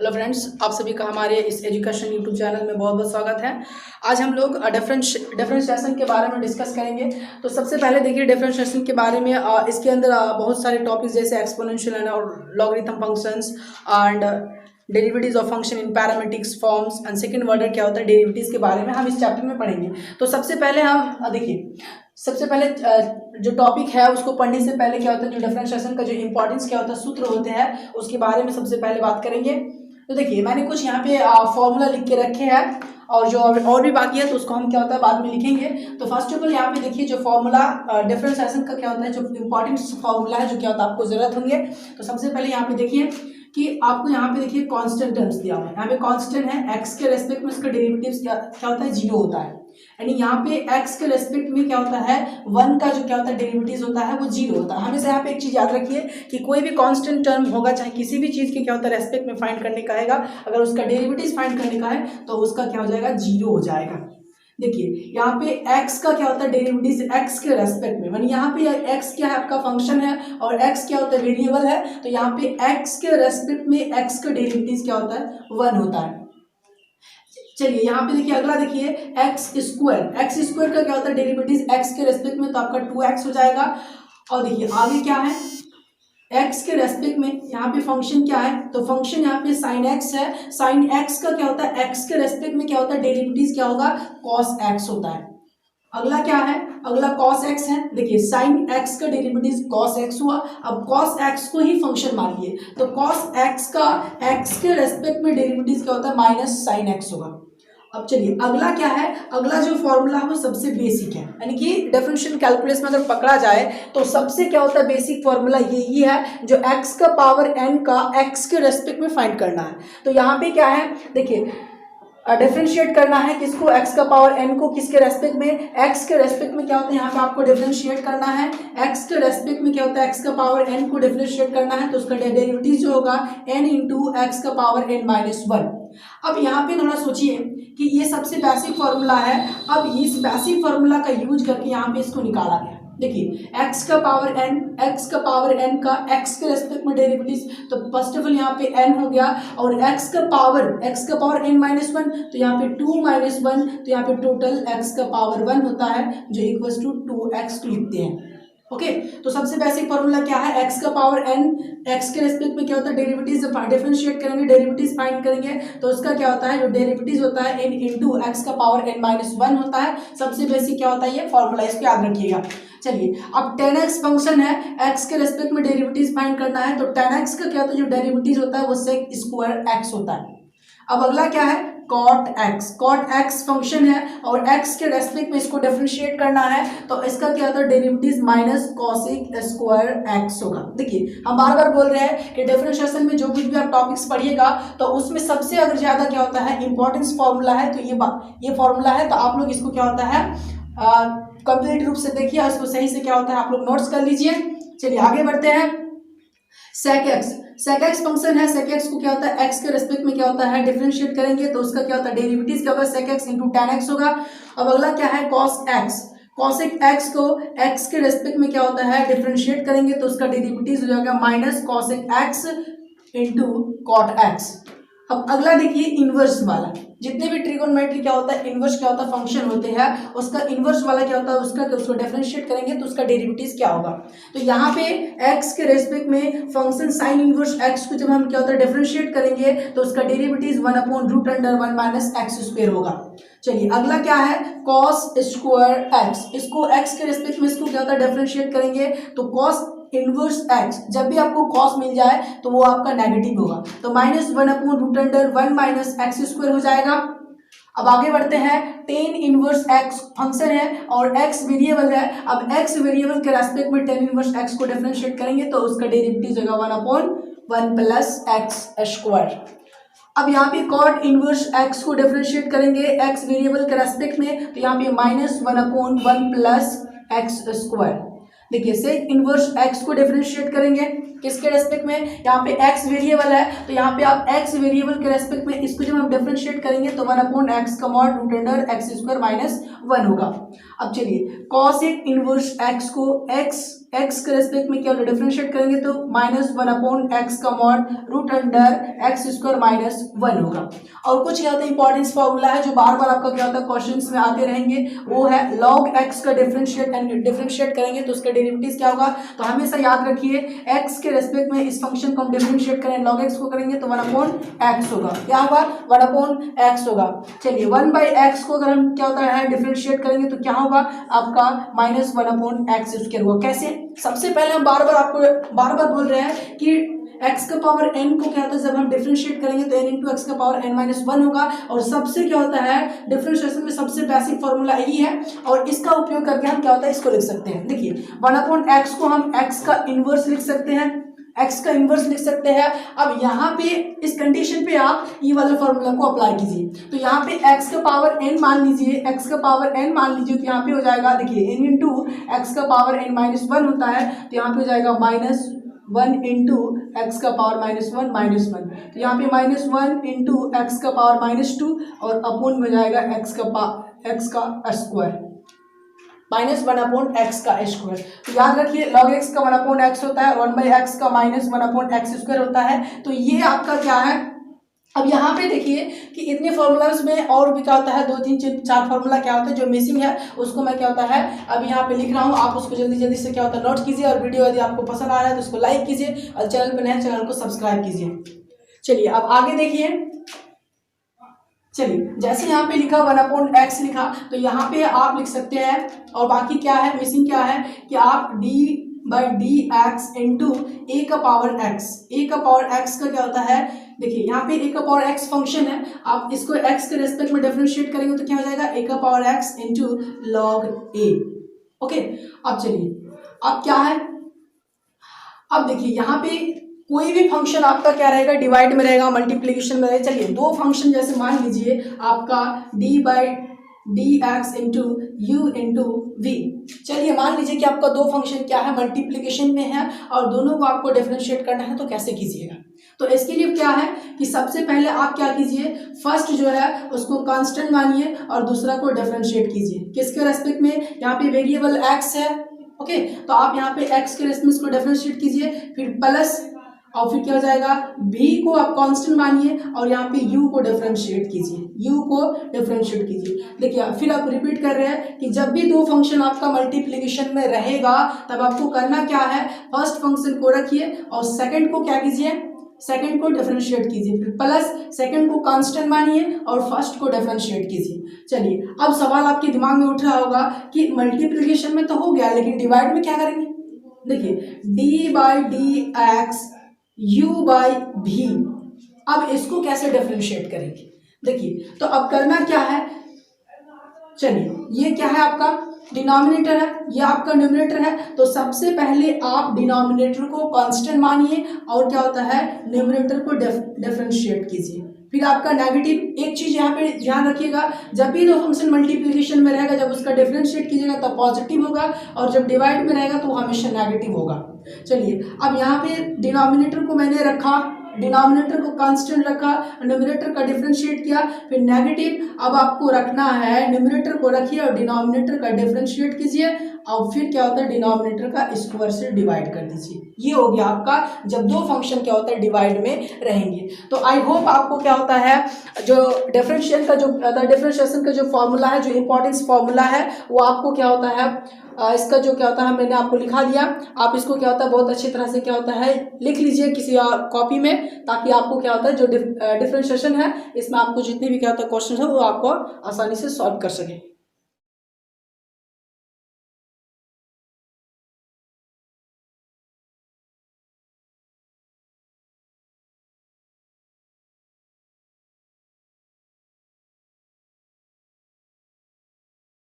Hello friends, आप सभी का हमारे इस एजुकेशन यूट्यूब चैनल में बहुत बहुत स्वागत है। आज हम लोग डिफरेंशिएशन के बारे में डिस्कस करेंगे। तो सबसे पहले देखिए डिफरेंशिएशन के बारे में इसके अंदर बहुत सारे टॉपिक्स जैसे एक्सपोनेंशियल एंड और logarithm functions and derivatives of function in parametrics forms and second order क्या होता है डेरिवेटिव्स के बारे में हम इस चैप्टर में पढ़ेंगे। तो सबसे पहले हम देखिए सबसे पहले जो टॉपिक है उसको पढ़ने से पहले क्या होता है, जो डिफरेंशिएशन का जो इंपॉर्टेंस क्या होता है, सूत्र होते हैं, उसके बारे में सबसे पहले बात करेंगे। तो देखिए मैंने कुछ यहाँ पे फॉर्मूला लिख के रखे हैं और जो और भी बाकी है तो उसको हम क्या होता है बाद में लिखेंगे। तो फर्स्ट ऑफ ऑल यहाँ पे देखिए जो फॉर्मूला डिफरेंशिएशन का क्या होता है, जो इंपॉर्टेंट फॉर्मूला है जो क्या होता है आपको जरूरत होंगे। तो सबसे पहले यहाँ पे देखिए कि आपको यहाँ पे देखिए कांस्टेंट टर्म्स दिया हुआ है। यहाँ पे कांस्टेंट है, एक्स के रेस्पेक्ट में उसका डेरिवेटिव्स क्या होता है, जीरो होता है। यानी यहाँ पे x के रेस्पेक्ट में क्या होता है, 1 का जो क्या होता है डेरिवेटिव होता है वो जीरो होता है। हमेशा यहाँ पे एक चीज याद रखिए कि कोई भी कांस्टेंट टर्म होगा, चाहे किसी भी चीज के क्या होता है रेस्पेक्ट में फाइंड करने का है, अगर उसका डेरिवेटिव फाइंड करने का है तो उसका क्या हो जाएगा, जीरो हो जाएगा। देखिए यहाँ पे x का क्या होता है डेरिवेटिव x के रेस्पेक्ट में, यानी यहाँ पे x क्या है आपका फंक्शन है और x क्या होता है वेरिएबल है। तो यहाँ पे x के रेस्पेक्ट में x का डेरिवेटिव क्या होता है, 1 होता है। चलिए यहाँ पे देखिए अगला देखिए एक्स स्क्वायर का क्या होता है डेरिवेटिव एक्स के रेस्पेक्ट में, तो आपका 2x हो जाएगा। और देखिए आगे क्या है, x के रेस्पेक्ट में यहाँ पे फंक्शन क्या है, तो फंक्शन यहाँ पे साइन x है। साइन x का क्या होता है, x के रेस्पेक्ट में क्या होता है डेरिवेटिव क्या होगा, cos x होता है। अगला क्या है, अगला cos x है। देखिए sin x का डेरिवेटिव cos x हुआ। अब cos x को ही फंक्शन मानिए तो cos x का x के रेस्पेक्ट में डेरिवेटिव क्या होता है, माइनस sin x होगा। अब चलिए अगला क्या है, अगला जो फॉर्मूला है वो सबसे बेसिक है, यानी कि डिफरेंशियल कैलकुलस में अगर पकड़ा जाए तो सबसे क्या होता है बेसिक फॉर्मूला यही है, जो x का पावर n का x के रेस्पेक्ट में फाइंड करना है। तो यहाँ पे क्या है देखिए डिफरेंशिएट करना है किसको, x का पावर n को किसके रेस्पेक्ट में, x के रेस्पेक्ट में क्या होता है, यहाँ पे आपको डिफरेंशिएट करना है। x के रेस्पेक्ट में क्या होता है, x का पावर n को डिफरेंशिएट करना है, तो उसका डेरिवेटिव जो होगा n इंटू एक्स का पावर n माइनस 1। अब यहाँ पे थोड़ा सोचिए कि ये सबसे बेसिक फॉर्मूला है। अब इस बेसिक फॉर्मूला का यूज करके यहाँ पे इसको निकाला गया। देखिए x का पावर n का x के रेस्पेक्ट में डेरिवेटिव, तो फर्स्ट ऑफ ऑल यहाँ पे n हो गया और x का पावर n माइनस 1, तो यहाँ पे 2 माइनस 1, तो यहाँ पे टोटल x का पावर 1 होता है जो इक्वल्स टू 2x लिखते हैं। ओके तो सबसे बेसिक फॉर्मूला क्या है, x का पावर n, x के रेस्पेक्ट में क्या होता है डेरिवेटिव डिफरेंशिएट करेंगे, डेरिवेटिव फाइंड करेंगे, तो उसका क्या होता है जो डेरिवेटिव होता है n इंटू एक्स का पावर n माइनस 1 होता है। सबसे बेसिक क्या होता है ये फॉर्मूला, इसको याद रखिएगा। चलिए अब 10x फंक्शन है, x के रेस्पेक्ट में डेरिवेटिव फाइंड करना है, तो 10x का क्या होता है जो डेरिवेटिव होता है वो सेक स्क्वायर x होता है। अब अगला क्या है cot x फंक्शन है और x के रेस्पेक्ट में इसको डिफरेंशिएट करना है, तो इसका क्या होता है derivative minus cosec square x होगा। देखिए हम बार बार बोल रहे हैं कि डिफरेंशिएशन में जो कुछ भी आप टॉपिक्स पढ़िएगा तो उसमें सबसे अगर ज्यादा क्या होता है इंपॉर्टेंस फॉर्मूला है, तो ये फॉर्मूला है। तो आप लोग इसको क्या होता है कंप्लीट रूप से देखिए, इसको सही से क्या होता है आप लोग नोट्स कर लीजिए। चलिए आगे बढ़ते हैं। sec x फंक्शन है, sec x को क्या होता है x के रेस्पेक्ट में क्या होता है डिफरेंशिएट करेंगे, तो उसका क्या होता है डेरिवेटिव क्या होगा, sec x into tan x होगा। अब अगला क्या है cosec x को x के रेस्पेक्ट में क्या होता है डिफरेंशिएट करेंगे, तो उसका डेरिवेटिव हो जाएगा minus cosec x into cot x। अब अगला देखिए इनवर्स वाला, जितने भी ट्रिगोनोमेट्री क्या होता है इनवर्स क्या होता है फंक्शन होते हैं, उसका इनवर्स वाला क्या होता है उसको डिफरेंशिएट करेंगे तो उसका डेरिवेटिव क्या होगा। तो यहाँ पे x के रेस्पेक्ट में फंक्शन साइन इनवर्स x को जब हम क्या होता है डिफरेंशिएट करेंगे तो उसका डेरिवेटिव 1/√1 माइनस एक्स स्क्वायर होगा। चलिए अगला क्या है cos स्क्वायर x, इसको x के रेस्पेक्ट में इसको क्या होता है डिफरेंशिएट करेंगे, तो cos इनवर्स x जब भी आपको cos मिल जाए तो वो आपका नेगेटिव होगा, तो माइनस 1/√1 माइनस एक्स स्क्वायर हो जाएगा। अब आगे बढ़ते हैं, tan इनवर्स x फंक्शन है और x वेरिएबल है। अब x वेरिएबल के रेस्पेक्ट में tan इनवर्स x को डिफरेंशिएट करेंगे तो उसका डेरिवेटिव होगा 1/1 प्लस एक्स स्क्वायर। अब यहाँ पे cot इनवर्स x को डिफरेंशिएट करेंगे x वेरिएबल के रेस्पेक्ट में, तो यहाँ पे माइनस 1/1 प्लस एक्स स्क्वायर। देखिए सेक इनवर्स x को डिफरेंशिएट करेंगे किसके रेस्पेक्ट में, यहाँ पे x वेरिएबल है, तो यहाँ पे आप x वेरिएबल के रेस्पेक्ट में इसको जब हम डिफरेंशिएट करेंगे तो 1/x का मॉड √x स्क्वायर माइनस 1 होगा। अब चलिए cosec इनवर्स x को x एक्स के रेस्पेक्ट में क्या होता है, डिफरेंशिएट करेंगे तो -1/x का mod root under x square -1 होगा। और कुछ क्या होता है इंपॉर्टेंस फॉर्मूला है जो बार बार आपका क्या होता है क्वेश्चंस में आते रहेंगे, वो है log x का डिफरेंशिएट करेंगे तो उसका डेरिवेटिव क्या होगा। तो हमेशा याद रखिए x के रेस्पेक्ट में इस फंक्शन को हम डिफरेंशिएट करें log x को करेंगे तो 1/x होगा, क्या होगा 1/x होगा। चलिए 1/x को अगर हम क्या होता है डिफरेंशिएट करेंगे तो क्या होगा आपका -1/x स्क्वायर होगा। कैसे, सबसे पहले हम बार बार बोल रहे हैं कि x का पावर n को क्या होता है जब हम डिफरेंशिएट करेंगे तो n इंटू एक्स का पावर n-1 होगा। और सबसे क्या होता है डिफरेंशिएशन में सबसे बेसिक फॉर्मूला यही है और इसका उपयोग करके हम क्या होता है इसको लिख सकते हैं। देखिए 1/x को हम x का इनवर्स लिख सकते हैं, x का इनवर्स लिख सकते हैं। अब यहाँ पे इस कंडीशन पे आप ये वाला फॉर्मूला को अप्लाई कीजिए तो यहाँ पे x का पावर n मान लीजिए, x का पावर n मान लीजिए तो यहाँ पे हो जाएगा, देखिए n इंटू एक्स का पावर n-1 होता है तो यहाँ पे हो जाएगा -1 इंटू एक्स का पावर -1 तो यहाँ पे -1 इंटू एक्स का पावर -2 और अपोन में जाएगा एक्स का स्क्वायर -1/x का स्क्वायर। तो याद रखिए log x का 1/x होता है, 1/x का -1/x स्क्वायर होता है। तो ये आपका क्या है, अब यहाँ पे देखिए कि इतने फॉर्मूलाज में और भी क्या होता है 2 3 4 फार्मूला क्या होता है जो मिसिंग है उसको मैं क्या होता है अब यहाँ पे लिख रहा हूँ। आप उसको जल्दी जल्दी से क्या होता है नोट कीजिए और वीडियो यदि आपको पसंद आ रहा है तो उसको लाइक कीजिए और चैनल पर नए चैनल को सब्सक्राइब कीजिए। चलिए अब आगे देखिए, चलिए जैसे यहाँ पे लिखा 1/x लिखा तो यहाँ पे आप लिख सकते हैं और बाकी क्या है मिसिंग क्या है कि आप d/dx इंटू a का पावर x का क्या होता है, देखिए यहाँ पे a का पावर x फंक्शन है, आप इसको x के रेस्पेक्ट में डिफरेंशिएट करेंगे तो क्या हो जाएगा a का power x into log a। Okay, अब चलिए अब क्या है, अब देखिए यहाँ पे कोई भी फंक्शन आपका क्या रहेगा डिवाइड में रहेगा मल्टीप्लीकेशन में रहेगा। चलिए दो फंक्शन जैसे मान लीजिए आपका d/dx into u into v, चलिए मान लीजिए कि आपका दो फंक्शन क्या है मल्टीप्लीकेशन में है और दोनों को आपको डिफरेंशिएट करना है तो कैसे कीजिएगा। तो इसके लिए क्या है कि सबसे पहले आप क्या कीजिए, फर्स्ट जो है उसको कांस्टेंट मानिए और दूसरा को डिफरेंशिएट कीजिए किसके रेस्पेक्ट में, यहाँ पे वेरिएबल x है। ओके, तो आप यहाँ पे x के रेस्पेक्ट में इसको डिफरेंशिएट कीजिए, फिर प्लस और फिर क्या हो जाएगा v को आप कांस्टेंट मानिए और यहाँ पे u को डिफरेंशिएट कीजिए, देखिए फिर आप रिपीट कर रहे हैं कि जब भी दो फंक्शन आपका मल्टीप्लिकेशन में रहेगा तब आपको करना क्या है, फर्स्ट फंक्शन को रखिए और सेकंड को क्या कीजिए, सेकंड को डिफरेंशिएट कीजिए, फिर प्लस सेकंड को कांस्टेंट मानिए और फर्स्ट को डिफरेंशिएट कीजिए। चलिए अब सवाल आपके दिमाग में उठ रहा होगा कि मल्टीप्लिकेशन में तो हो गया लेकिन डिवाइड में क्या करेंगे। देखिए d/dx u/v, अब इसको कैसे डिफरेंशिएट करेंगे। देखिए तो अब करना क्या है, चलिए ये क्या है आपका डिनोमिनेटर है, ये आपका न्यूमरेटर है, तो सबसे पहले आप डिनोमिनेटर को कांस्टेंट मानिए और क्या होता है न्यूमरेटर को डिफरेंशिएट कीजिए। फिर आपका नेगेटिव, एक चीज यहाँ पे ध्यान रखिएगा, जब भी दो फंक्शन मल्टीप्लिकेशन में रहेगा जब उसका डिफरेंशिएट कीजिएगा तब पॉजिटिव होगा और जब डिवाइड में रहेगा तो वो हमेशा नेगेटिव होगा। चलिए अब यहाँ पे डिनोमिनेटर को मैंने रखा, डिनोमिनेटर को कांस्टेंट रखा, न्यूमरेटर का डिफरेंशिएट किया, फिर नेगेटिव अब आपको रखना है, न्यूमरेटर को रखिए और डिनोमिनेटर का डिफरेंशिएट कीजिए और फिर क्या होता है डिनोमिनेटर का स्क्वायर से डिवाइड कर दीजिए। ये हो गया आपका जब दो फंक्शन क्या होता है डिवाइड में रहेंगे। तो आई होप आपको क्या होता है जो डिफरेंशिएशन का जो फॉर्मूला है, जो इंपॉर्टेंस फॉर्मूला है वो आपको क्या होता है इसका जो क्या होता है मैंने आपको लिखा दिया, आप इसको क्या होता है बहुत अच्छी तरह से क्या होता है लिख लीजिए किसी कॉपी में, ताकि आपको क्या होता है जो डिफरेंशिएशन है इसमें आपको जितने भी क्या होता है क्वेश्चन है वो आपको आसानी से सॉल्व कर सके।